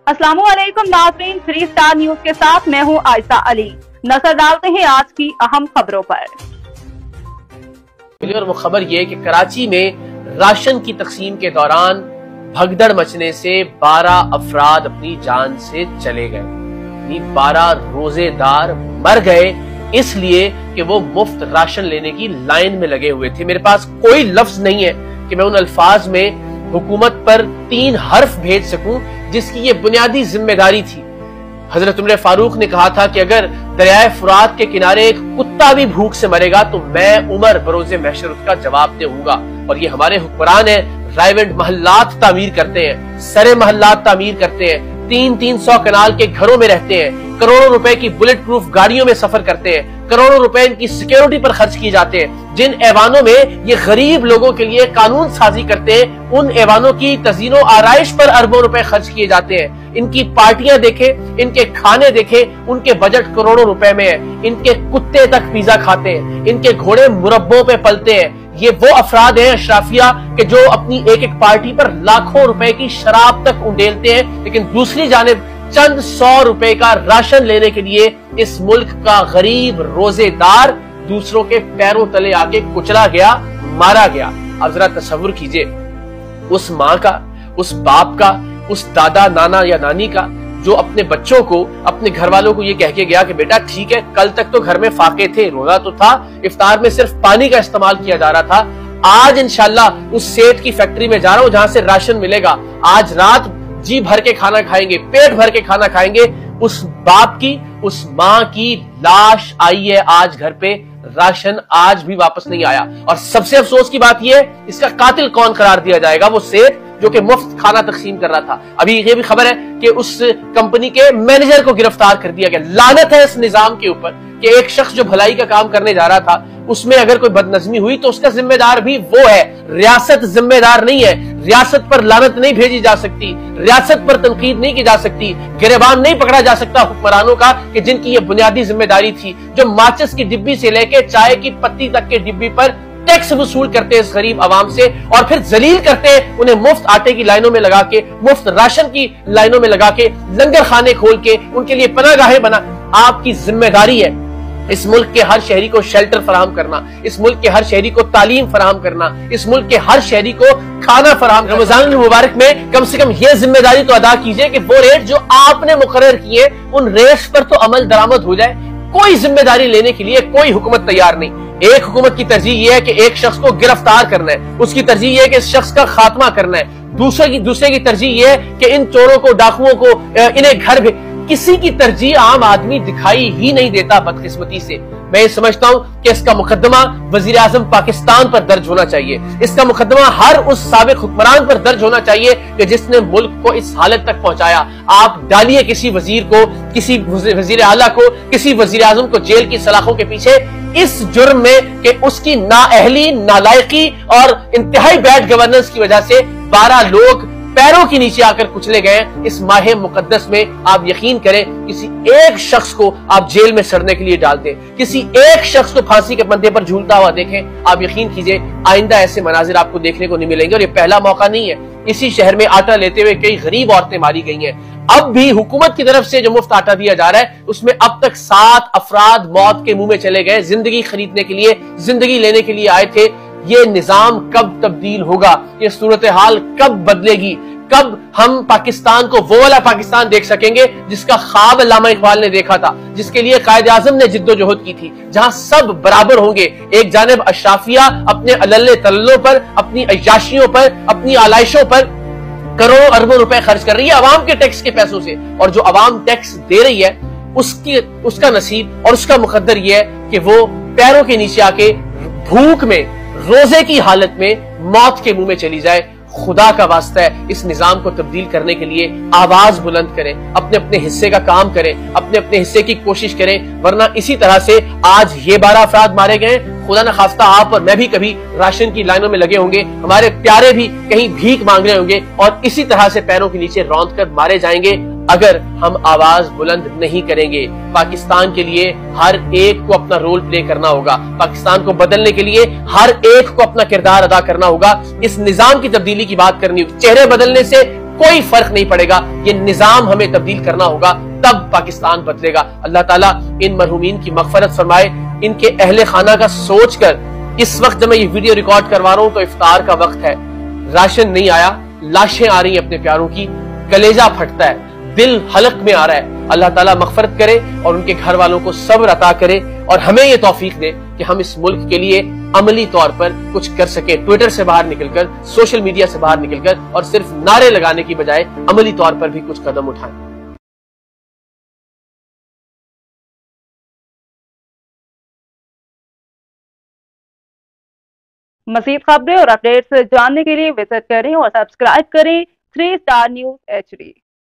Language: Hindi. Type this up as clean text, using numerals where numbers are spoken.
अस्सलामुअलैकुम नाज़रीन, 3 स्टार न्यूज के साथ मैं हूं आयशा अली। नजर डालते हैं आज की अहम खबरों पर। और वो खबर ये है कि कराची में राशन की तकसीम के दौरान भगदड़ मचने से 12 अफराद अपनी जान से चले गए। 12 रोजेदार मर गए इसलिए कि वो मुफ्त राशन लेने की लाइन में लगे हुए थे। मेरे पास कोई लफ्ज नहीं है कि मैं उन अल्फाज में हुकूमत पर 3 हर्फ भेज सकूं जिसकी ये बुनियादी जिम्मेदारी थी। हजरत उमर फारूक ने कहा था कि अगर दरियाए फुरात के किनारे एक कुत्ता भी भूख से मरेगा तो मैं उमर बरोज़े महशर उसका जवाब दूंगा। और ये हमारे हुक्मरान है, प्राइवेट महल्लात तामीर करते हैं, सरे महल्लात तामीर करते हैं, 300 कनाल के घरों में रहते हैं, करोड़ों रुपए की बुलेट प्रूफ गाड़ियों में सफर करते हैं, करोड़ों रुपए इनकी सिक्योरिटी पर खर्च किए जाते हैं। जिन ऐवानों में ये गरीब लोगों के लिए कानून साजी करते हैं उन ऐवानों की तज़ीनो आराइश पर अरबों रुपए खर्च किए जाते हैं। इनकी पार्टियां देखे, इनके खाने देखे, उनके बजट करोड़ों रुपए में है। इनके कुत्ते तक पिज्जा खाते हैं, इनके घोड़े मुरब्बों पे पलते हैं। ये वो अफराद हैं अशराफिया के जो अपनी एक एक पार्टी पर लाखों रुपए की शराब तक उंडेलते हैं, लेकिन दूसरी जानिब चंद 100 रुपए का राशन लेने के लिए इस मुल्क का गरीब रोजेदार दूसरों के पैरों तले आके कुचला गया, मारा गया। अब जरा तसव्वुर कीजिए उस माँ का, उस बाप का, उस दादा नाना या नानी का जो अपने बच्चों को, अपने घर वालों को ये कह के गया कि बेटा ठीक है, कल तक तो घर में फाके थे, रोजा तो था, इफ्तार में सिर्फ पानी का इस्तेमाल किया जा रहा था, आज इंशाल्लाह उस सेठ की फैक्ट्री में जा रहा हूं जहां से राशन मिलेगा, आज रात जी भर के खाना खाएंगे, पेट भर के खाना खाएंगे। उस बाप की, उस माँ की लाश आई है आज घर पे, राशन आज भी वापस नहीं आया। और सबसे अफसोस की बात यह है, इसका कातिल कौन करार दिया जाएगा? वो सेठ जो कि मुफ्त खाना तकसीम कर रहा था। अभी ये भी खबर है कि उस कंपनी के मैनेजर को गिरफ्तार कर दिया गया। लानत है इस निजाम के ऊपर कि एक शख्स जो भलाई का काम करने जा रहा था उसमें अगर कोई बदनज़मी हुई तो उसका जिम्मेदार भी वो है, रियासत जिम्मेदार नहीं है। रियासत पर लानत नहीं भेजी जा सकती, रियासत पर तनकीद नहीं की जा सकती, गिरबान नहीं पकड़ा जा सकता हुक्मरानों का कि जिनकी ये बुनियादी जिम्मेदारी थी, जो माचिस की डिब्बी से लेके चाय की पत्ती तक के डिब्बी पर टैक्स वसूल करते हैं इस गरीब आवाम से और फिर जलील करते हैं उन्हें मुफ्त आटे की लाइनों में लगा के, मुफ्त राशन की लाइनों में लगा के, लंगर खाने खोल के उनके लिए पनाहगाहें बना। आपकी जिम्मेदारी है इस मुल्क के हर शहरी को शेल्टर फराहम करना, इस मुल्क के हर शहरी को तालीम फराहम करना, इस मुल्क के हर शहरी को खाना फराहम। रमजान मुबारक में कम से कम ये जिम्मेदारी तो अदा कीजिए कि वो रेट जो आपने मुकर्रर किए उन रेट्स पर तो अमल दरामद हो जाए। कोई जिम्मेदारी लेने के लिए कोई हुकूमत तैयार नहीं। एक हुकूमत की तरजीह यह है कि एक शख्स को गिरफ्तार करना है, उसकी तरजीह यह है कि इस शख्स का खात्मा करना है। दूसरे की तरजीह यह है कि इन चोरों को, डाकुओं को, इन्हें घर भेज। किसी की तरजीह आम आदमी दिखाई ही नहीं देता बदकिस्मती से। मैं ये समझता हूं कि इसका मुकदमा वजीर आजम पाकिस्तान पर दर्ज होना चाहिए। इसका मुकदमा हर उस साबिक हुक्मरान पर दर्ज होना चाहिए कि जिसने मुल्क को इस हालत तक पहुंचाया। आप डालिए किसी वजीर को, किसी वजीर आला को, किसी वजीर आजम को जेल की सलाखों के पीछे इस जुर्म में कि उसकी नाअहली, नालायकी और इंतहाई बैड गवर्नेंस की वजह से 12 लोग पैरों के नीचे आकर कुचले गए। इस माह मुकद्दस में आप यकीन करें किसी एक शख्स को आप जेल में सड़ने के लिए डाल दें, किसी एक शख्स को फांसी के फंदे पर झूलता हुआ देखें, आप यकीन कीजिए आइंदा ऐसे मनाजिर आपको देखने को नहीं मिलेंगे। और ये पहला मौका नहीं है। इसी शहर में आटा लेते हुए कई गरीब औरतें मारी गई हैं। अब भी हुकूमत की तरफ से जो मुफ्त आटा दिया जा रहा है उसमें अब तक 7 अफराद मौत के मुंह में चले गए। जिंदगी खरीदने के लिए, जिंदगी लेने के लिए आए थे। ये निजाम कब तब्दील होगा? ये सूरत हाल कब बदलेगी? कब हम पाकिस्तान को वो वाला पाकिस्तान देख सकेंगे जिसका ख्वाब अल्लामा इकबाल ने देखा था, जिसके लिए कायदे आजम ने जिद्दोजहद की थी, जहां सब बराबर होंगे। एक जानिब अशराफिया अपने अल्ले तल्लों पर, अपनी अय्याशियों पर, अपनी आलाइशों पर करोड़ों अरबों रुपए खर्च कर रही है अवाम के टैक्स के पैसों से, और जो अवाम टैक्स दे रही है उसका नसीब और उसका मुकद्दर यह है कि वो पैरों के नीचे आके भूख में, रोजे की हालत में मौत के मुंह में चली जाए। खुदा का वास्ता है इस निजाम को तब्दील करने के लिए आवाज बुलंद करें, अपने अपने हिस्से का काम करें, अपने अपने हिस्से की कोशिश करें, वरना इसी तरह से आज ये 12 अफराद मारे गए, खुदा न खास्ता आप और मैं भी कभी राशन की लाइनों में लगे होंगे, हमारे प्यारे भी कहीं भीख मांग रहे होंगे और इसी तरह से पैरों के नीचे रौंद कर मारे जाएंगे अगर हम आवाज बुलंद नहीं करेंगे। पाकिस्तान के लिए हर एक को अपना रोल प्ले करना होगा, पाकिस्तान को बदलने के लिए हर एक को अपना किरदार अदा करना होगा। इस निजाम की तब्दीली की बात करनी होगी। चेहरे बदलने से कोई फर्क नहीं पड़ेगा। ये निजाम हमें तब्दील करना होगा, तब पाकिस्तान बदलेगा। अल्लाह ताला इन मरहूमीन की मगफरत फरमाए। इनके अहले खाना का सोच कर इस वक्त जब मैं ये वीडियो रिकॉर्ड करवा रहा हूं तो इफ्तार का वक्त है, राशन नहीं आया, लाशें आ रही हैं अपने प्यारों की, कलेजा फटता है, दिल हलक में आ रहा है। अल्लाह ताला मगफरत करे और उनके घर वालों को सब्र अता करे और हमें यह तौफीक दे कि हम इस मुल्क के लिए अमली तौर पर कुछ कर सके, ट्विटर से बाहर निकलकर, सोशल मीडिया से बाहर निकलकर, और सिर्फ नारे लगाने की बजाय अमली तौर पर भी कुछ कदम उठाएं। मज़ीद खबरें और अपडेट्स जानने के लिए विजिट करें और सब्सक्राइब करें 3 स्टार न्यूज़ HD।